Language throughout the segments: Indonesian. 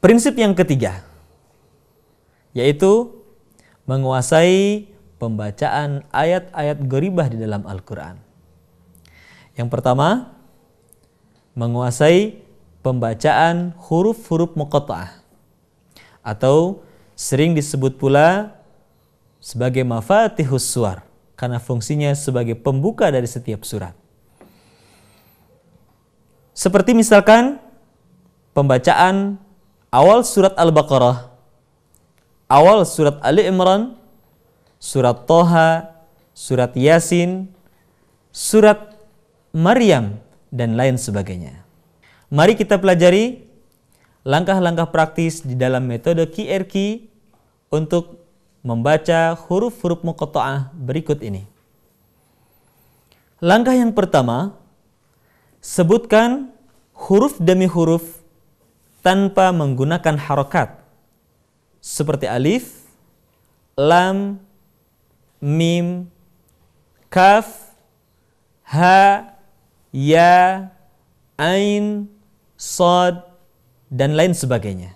Prinsip yang ketiga, yaitu menguasai pembacaan ayat-ayat gharibah di dalam Al-Quran. Yang pertama, menguasai pembacaan huruf-huruf muqatta'ah, atau sering disebut pula sebagai mafatihus suwar, karena fungsinya sebagai pembuka dari setiap surat. Seperti misalkan pembacaan awal surat Al-Baqarah, awal surat Ali Imran, surat Toha, surat Yasin, surat Maryam, dan lain sebagainya. Mari kita pelajari langkah-langkah praktis di dalam metode QRQ untuk membaca huruf-huruf muqatta'ah berikut ini. Langkah yang pertama, sebutkan huruf demi huruf tanpa menggunakan harokat, seperti alif, lam, mim, kaf, ha, ya, ain, shad, dan lain sebagainya.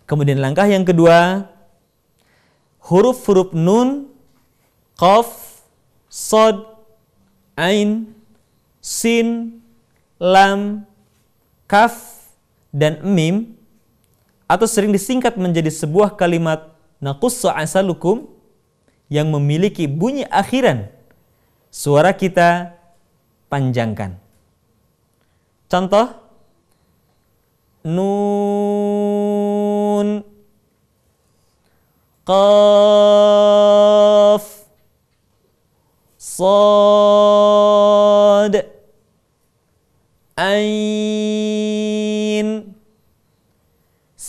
Kemudian langkah yang kedua, huruf-huruf nun, qaf, shad, ain, sin, lam, kaf, dan mim, atau sering disingkat menjadi sebuah kalimat naqussu asalukum yang memiliki bunyi akhiran. Suara kita panjangkan. Contoh, nun, qaf, shad, ain,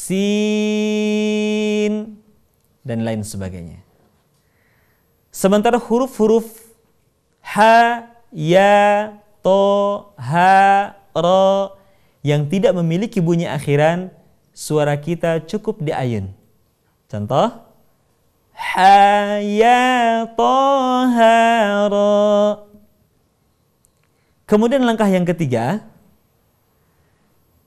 sin, dan lain sebagainya. Sementara huruf-huruf ha, ya, to, ha, ro yang tidak memiliki bunyi akhiran, suara kita cukup diayun. Contoh, ha, ya, to, ha, ro. Kemudian langkah yang ketiga,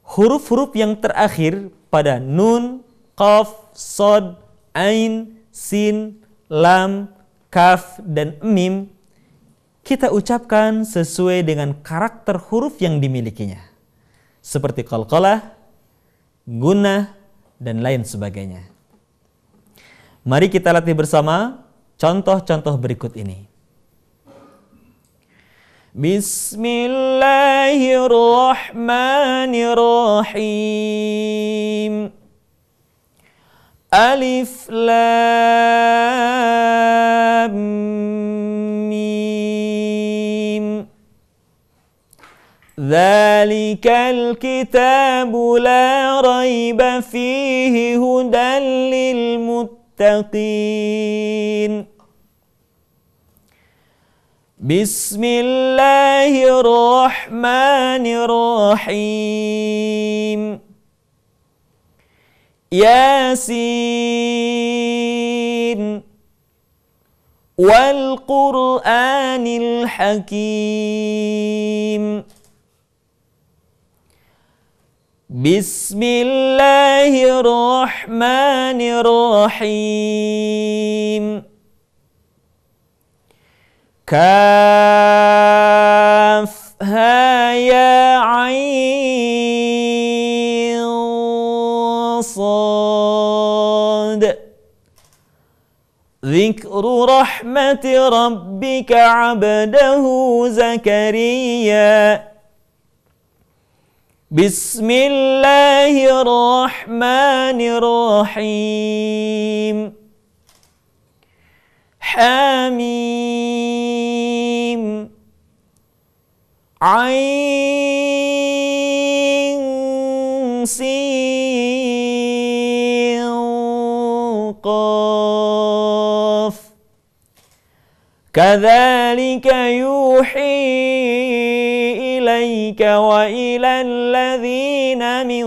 huruf-huruf yang terakhir pada nun, qaf, shad, ain, sin, lam, kaf, dan mim kita ucapkan sesuai dengan karakter huruf yang dimilikinya, seperti qalqalah, gunnah, dan lain sebagainya. Mari kita latih bersama contoh-contoh berikut ini. Bismillahirrahmanirrahim. Alif lam mim. Dzalikal kitabu la raiba fihi hudan lil muttaqin. Bismillahirrahmanirrahim. Yasin wal Qur'anil Hakim. Bismillahirrahmanirrahim. Kaf, ha, ya, ain, shad. Dzikru rahmati rabbika 'abdahu Zakariya. Bismillahirrahmanirrahim. Hamim, ain, sin, qaf. Kadzalika yuhi ilaika wa ilal ladzina min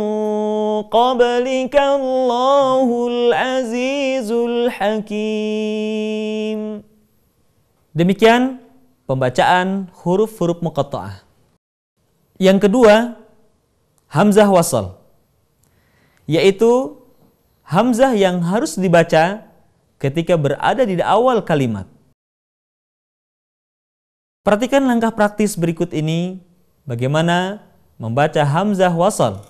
qablika Allahul Azizul Hakim. Demikian pembacaan huruf-huruf muqatta'ah. Yang kedua, hamzah wasal, yaitu hamzah yang harus dibaca ketika berada di awal kalimat. Perhatikan langkah praktis berikut ini, bagaimana membaca hamzah wasal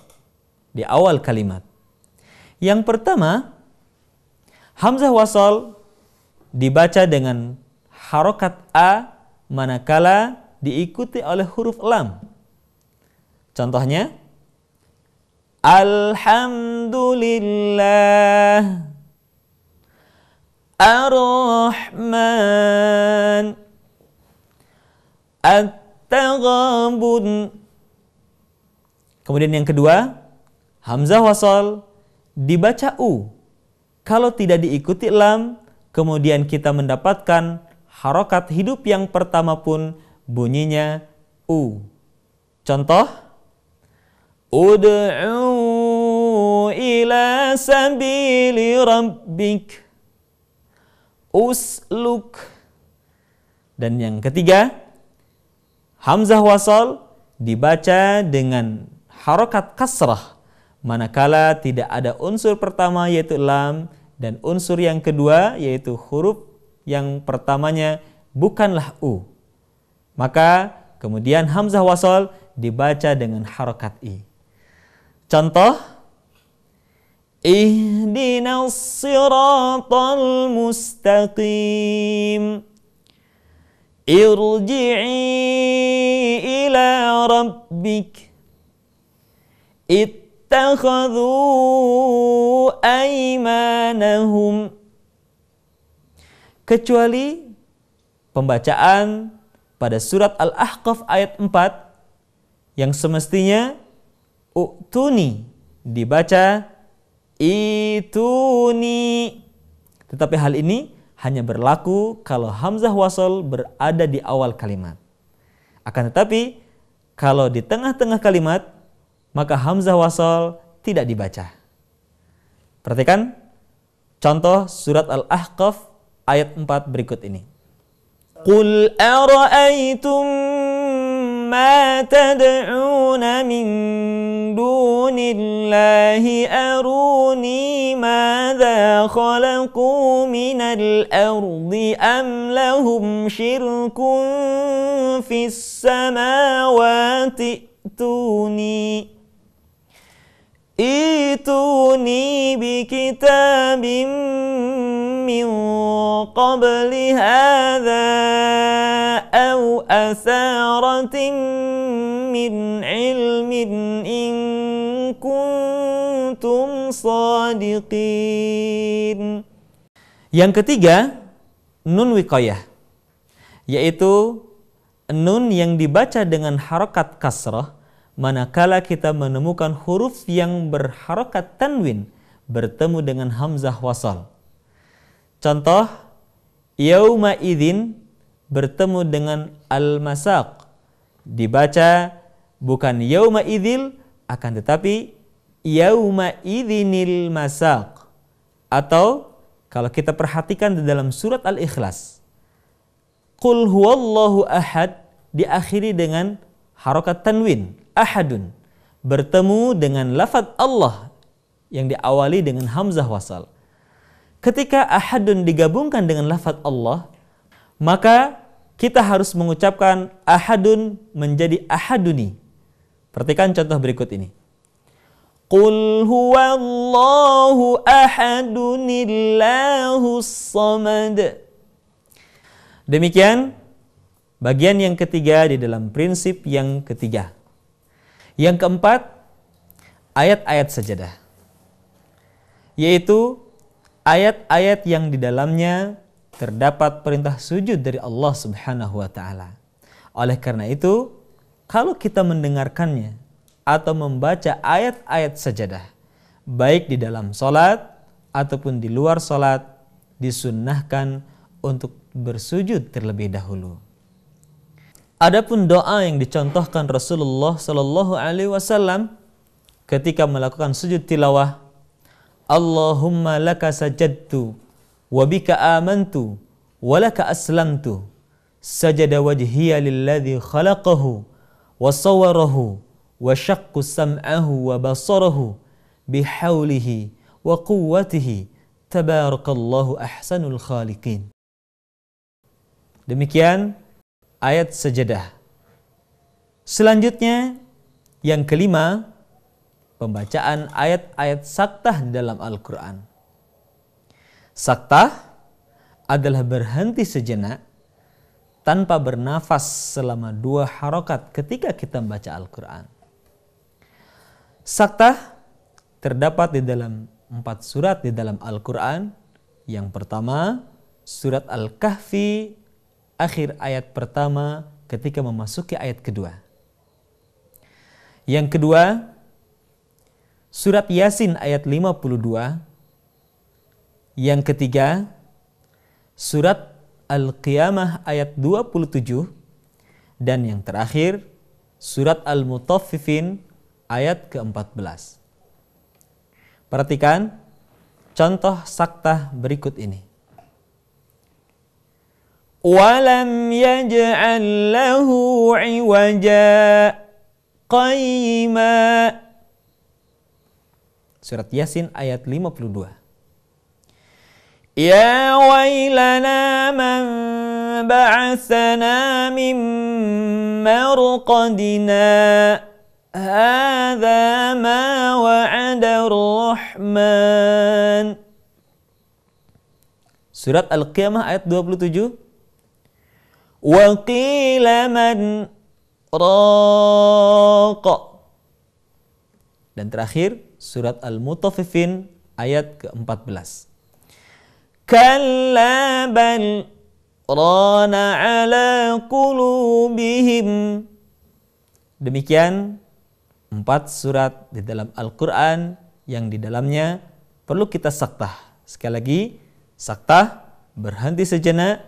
di awal kalimat. Yang pertama, hamzah wasal dibaca dengan harokat a manakala diikuti oleh huruf lam. Contohnya, Alhamdulillah, Ar-Rahman, At-Taghabun. Kemudian yang kedua, hamzah wasal dibaca u. Kalau tidak diikuti lam, kemudian kita mendapatkan harokat hidup yang pertama pun bunyinya u. Contoh, Ud'u ila sabili rabbik, usluk. Dan yang ketiga, hamzah wasal dibaca dengan harokat kasrah manakala tidak ada unsur pertama yaitu lam dan unsur yang kedua yaitu huruf yang pertamanya bukanlah u. Maka kemudian hamzah wasal dibaca dengan harokat i. Contoh, Ihdinas siratal mustaqim, Irji'i ila rabbik, Ittakhadhu aymanahum. Kecuali pembacaan pada surat Al-Ahqaf ayat 4 yang semestinya u'tuni dibaca ituni. Tetapi hal ini hanya berlaku kalau hamzah wasal berada di awal kalimat. Akan tetapi kalau di tengah-tengah kalimat maka hamzah wasal tidak dibaca. Perhatikan contoh surat Al-Ahqaf ayat 4 berikut ini. Qul ara'aytum ma tad'una min dunillahi aruni madza khalaqu minal ardi am lahum syirkun fis samawati ituni bikitabim min qabli hadha aw asaratin min ilmin in kuntum sadiqin. Yang ketiga, nun wiqayah, yaitu nun yang dibaca dengan harokat kasrah manakala kita menemukan huruf yang berharokat tanwin bertemu dengan hamzah wasal. Contoh, yauma idzin bertemu dengan al-masaq, dibaca bukan yauma idzil akan tetapi yauma idzinil masaq. Atau kalau kita perhatikan di dalam surat Al-Ikhlas, Qul huwallahu ahad diakhiri dengan harokat tanwin, ahadun, bertemu dengan lafaz Allah yang diawali dengan hamzah wasal. Ketika ahadun digabungkan dengan lafaz Allah, maka kita harus mengucapkan ahadun menjadi ahaduni. Perhatikan contoh berikut ini. Qul huwallahu ahadunillahus samad. Demikian bagian yang ketiga di dalam prinsip yang ketiga. Yang keempat, ayat-ayat sajadah, yaitu ayat-ayat yang di dalamnya terdapat perintah sujud dari Allah Subhanahu wa taala. Oleh karena itu, kalau kita mendengarkannya atau membaca ayat-ayat sajadah, baik di dalam salat ataupun di luar salat, disunnahkan untuk bersujud terlebih dahulu. Adapun doa yang dicontohkan Rasulullah sallallahu alaihi wasallam ketika melakukan sujud tilawah, Allahumma laka sajadtu wa bika amantu wa laka aslamtu sajada wajhiya lilladzi khalaqahu wa sawwarahu wa syaqqa sam'ahu wa basarahu bihaulihi wa quwwatihi tabarakallahu ahsanul khaliqin. Demikian ayat sajadah. Selanjutnya yang kelima, pembacaan ayat-ayat saktah dalam Al-Quran. Saktah adalah berhenti sejenak tanpa bernafas selama 2 harokat ketika kita membaca Al-Quran. Saktah terdapat di dalam 4 surat di dalam Al-Quran. Yang pertama, surat Al-Kahfi, akhir ayat pertama ketika memasuki ayat kedua. Yang kedua, surat Yasin ayat 52. Yang ketiga, surat Al-Qiyamah ayat 27. Dan yang terakhir, surat Al-Mutaffifin ayat ke-14. Perhatikan contoh saktah berikut ini. Walam yaj'al lahu 'iwaja qayyima. Surat Yasin ayat 52. Ya wailana man ba'athana min marqadina hadza ma wa'ada ar-rahman. Surat Al-Qiyamah ayat 27. Wa qila man raqa. Dan terakhir surat Al-Mutaffifin ayat ke-14. Kalla bal rana ala qulubihim. Demikian 4 surat di dalam Al-Quran yang di dalamnya perlu kita saktah. Sekali lagi, saktah berhenti sejenak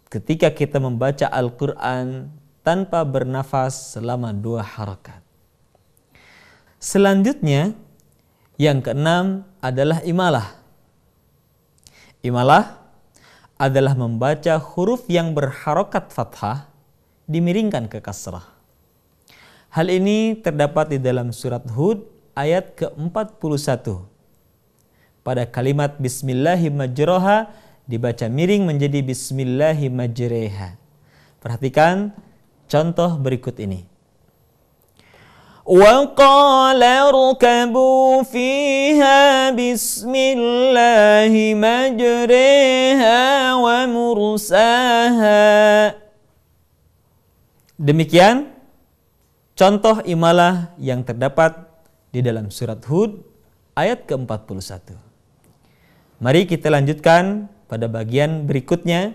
ketika kita membaca Al-Quran tanpa bernafas selama 2 harakat. Selanjutnya, yang keenam adalah imalah. Imalah adalah membaca huruf yang berharokat fathah dimiringkan ke kasrah. Hal ini terdapat di dalam surat Hud ayat ke-41. Pada kalimat Bismillahirrahmanirrahim dibaca miring menjadi Bismillahirrahmanirrahim. Perhatikan contoh berikut ini. Wa qala rkabu fiha bismillahi majriha wa mursaha. Demikian contoh imalah yang terdapat di dalam surat Hud ayat ke-41. Mari kita lanjutkan pada bagian berikutnya,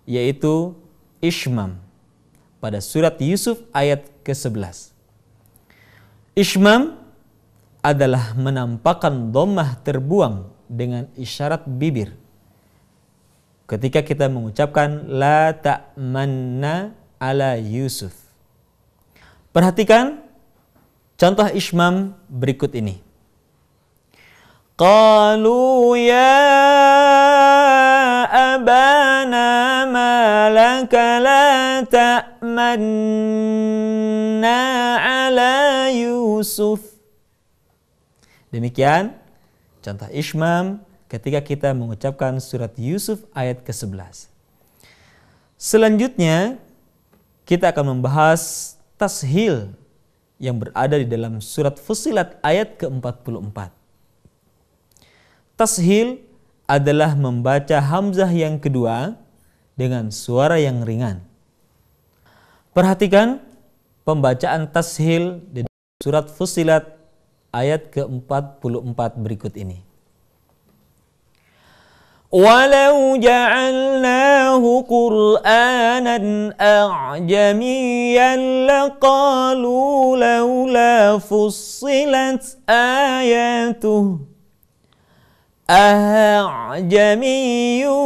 yaitu Ishmam pada surat Yusuf ayat ke-11. Ishmam adalah menampakkan dhammah terbuang dengan isyarat bibir ketika kita mengucapkan la ta'manna ala Yusuf. Perhatikan contoh ishmam berikut ini. Qalu ya abana ma laka la ta'manna ala Yusuf. Demikian contoh ishmam ketika kita mengucapkan surat Yusuf ayat ke-11. Selanjutnya kita akan membahas tashil yang berada di dalam surat Fussilat ayat ke-44. Tashil adalah membaca hamzah yang kedua dengan suara yang ringan. Perhatikan pembacaan tashil di surat Fussilat ayat ke-44 berikut ini. Walau ja'alnahu Qur'anan a'jamiyyan laqalu laula fussilat ayatuh a'jamiyyun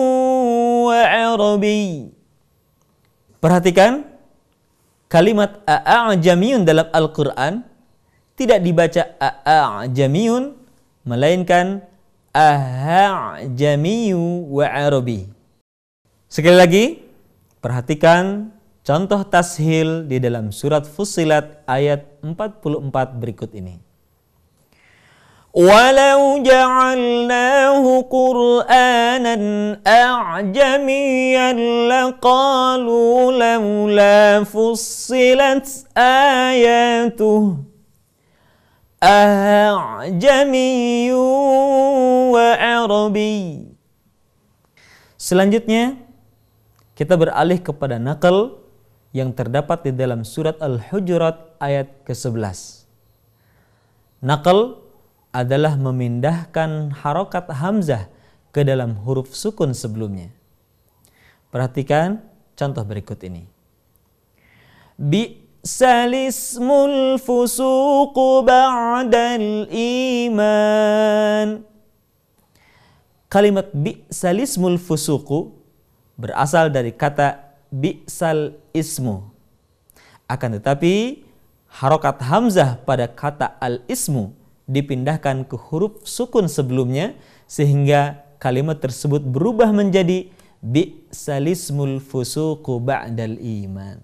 wa 'arabiy. Perhatikan kalimat a'jamiyun dalam Al-Quran tidak dibaca a'jamiyun, melainkan a'jamiyu wa 'arabi. Sekali lagi, perhatikan contoh tashil di dalam surat Fussilat ayat 44 berikut ini. Walau ja'alnahu Qur'anan a'jamiyyan laqalu laula fussilat ayatuh a'jamiyyun wa arabi. Selanjutnya kita beralih kepada naqal yang terdapat di dalam surat Al-Hujurat ayat ke-11. Naqal adalah memindahkan harokat hamzah ke dalam huruf sukun sebelumnya. Perhatikan contoh berikut ini. Bi'sal ismul fusuqu ba'dal iman. Kalimat bi'sal ismul fusuqu berasal dari kata bi'sal ismu. Akan tetapi harokat hamzah pada kata al-ismu dipindahkan ke huruf sukun sebelumnya sehingga kalimat tersebut berubah menjadi bi'salismul fusuqu ba'dal iman.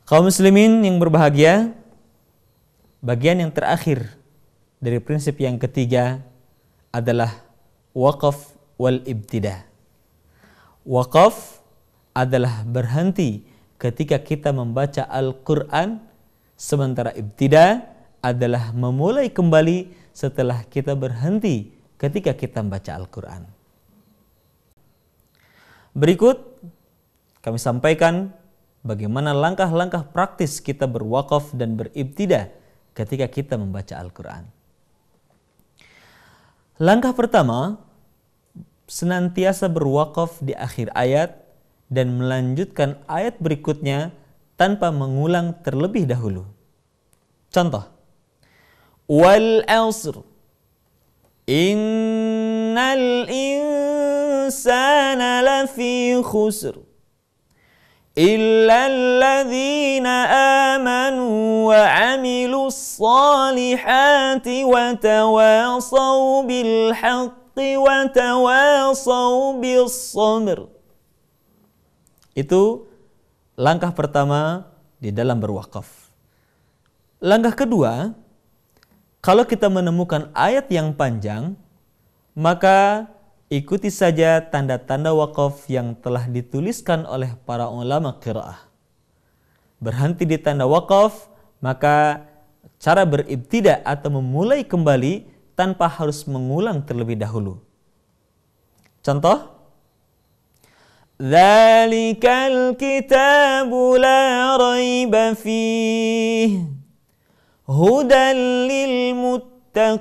Kaum muslimin yang berbahagia, bagian yang terakhir dari prinsip yang ketiga adalah waqaf wal ibtida. Waqaf adalah berhenti ketika kita membaca Al-Quran, sementara ibtida adalah memulai kembali setelah kita berhenti ketika kita membaca Al-Quran. Berikut kami sampaikan bagaimana langkah-langkah praktis kita berwakaf dan beribtidah ketika kita membaca Al-Quran. Langkah pertama, senantiasa berwakaf di akhir ayat dan melanjutkan ayat berikutnya tanpa mengulang terlebih dahulu. Contoh, wal asr innal insana lafi khusr illa alladhina amanu wa amilus salihati wa tawasaw bil haqqi wa tawasaw bis sabr. Itu langkah pertama di dalam berwakaf. Langkah kedua, kalau kita menemukan ayat yang panjang, maka ikuti saja tanda-tanda wakaf yang telah dituliskan oleh para ulama qiraah. Berhenti di tanda wakaf, maka cara beribtidah atau memulai kembali tanpa harus mengulang terlebih dahulu. Contoh, dzalikal kitabu la raiba fihi hudan lil muttaqin.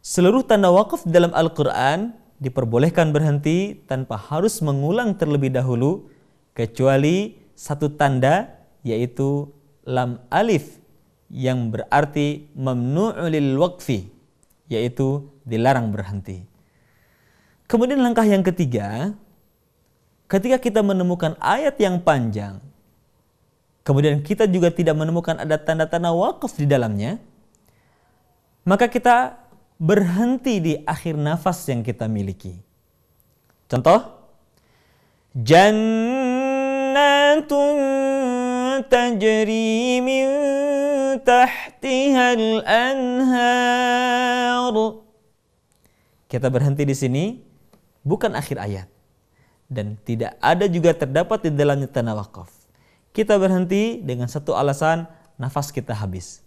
Seluruh tanda wakaf dalam Al-Quran diperbolehkan berhenti tanpa harus mengulang terlebih dahulu, kecuali satu tanda, yaitu lam alif yang berarti mamnu'u lil waqfi, yaitu dilarang berhenti. Kemudian langkah yang ketiga, ketika kita menemukan ayat yang panjang, kemudian kita juga tidak menemukan ada tanda-tanda wakaf di dalamnya, maka kita berhenti di akhir nafas yang kita miliki. Contoh, jannatun tajri min tahtihal anhar. Kita berhenti di sini, bukan akhir ayat, dan tidak ada juga terdapat di dalamnya tanda wakaf. Kita berhenti dengan satu alasan, nafas kita habis.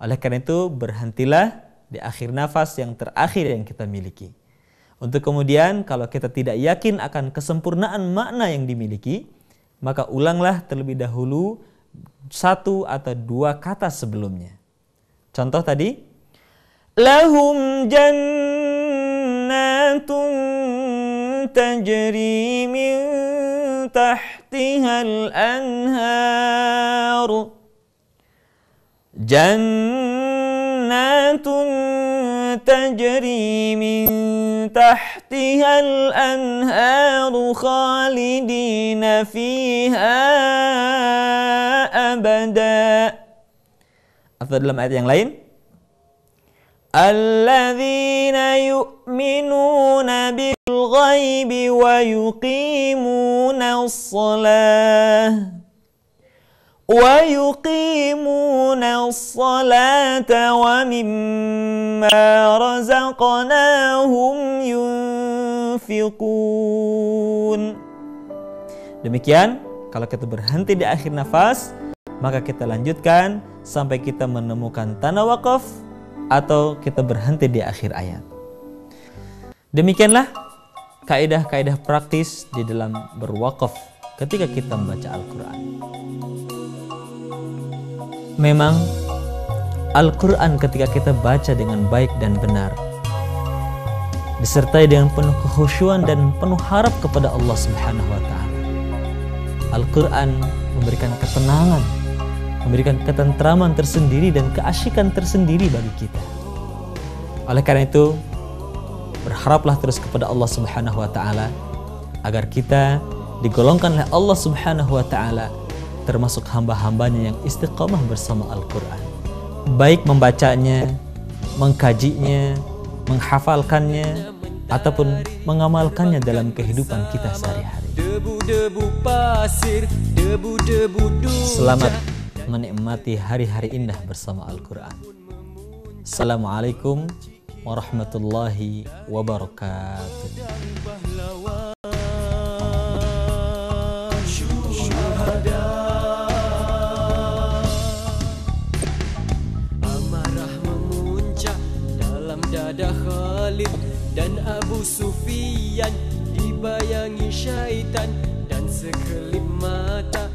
Oleh karena itu, berhentilah di akhir nafas yang terakhir yang kita miliki. Untuk kemudian, kalau kita tidak yakin akan kesempurnaan makna yang dimiliki, maka ulanglah terlebih dahulu satu atau dua kata sebelumnya. Contoh tadi, lahum jannatun tajri min tahtihal anhar. Jannatun tajri min tahtihal anhar khalidina fiha abada. Atau dalam ayat yang lain, alladzina yu'minuna bil ghaibi wa yuqimuna as-salah as-salata wa mimma razaqnahum yunfiqun. Demikian, kalau kita berhenti di akhir nafas, maka kita lanjutkan sampai kita menemukan tanah wakaf atau kita berhenti di akhir ayat. Demikianlah kaidah-kaidah praktis di dalam berwakaf ketika kita membaca Al-Quran. Memang Al-Quran ketika kita baca dengan baik dan benar, disertai dengan penuh kekhusyuan dan penuh harap kepada Allah Subhanahu wa Ta'ala, Al-Quran memberikan ketenangan, memberikan ketentraman tersendiri dan keasyikan tersendiri bagi kita. Oleh karena itu, berharaplah terus kepada Allah Subhanahu wa Ta'ala agar kita digolongkan oleh Allah Subhanahu wa Ta'ala termasuk hamba-hambanya yang istiqamah bersama Al-Quran, baik membacanya, mengkajinya, menghafalkannya, ataupun mengamalkannya dalam kehidupan kita sehari-hari. Selamat menikmati hari-hari indah bersama Al-Quran. Assalamualaikum warahmatullahi wabarakatuh. Amarah memuncak dalam dada Khalid dan Abu Sufyan, dibayangi syaitan dan sekelip mata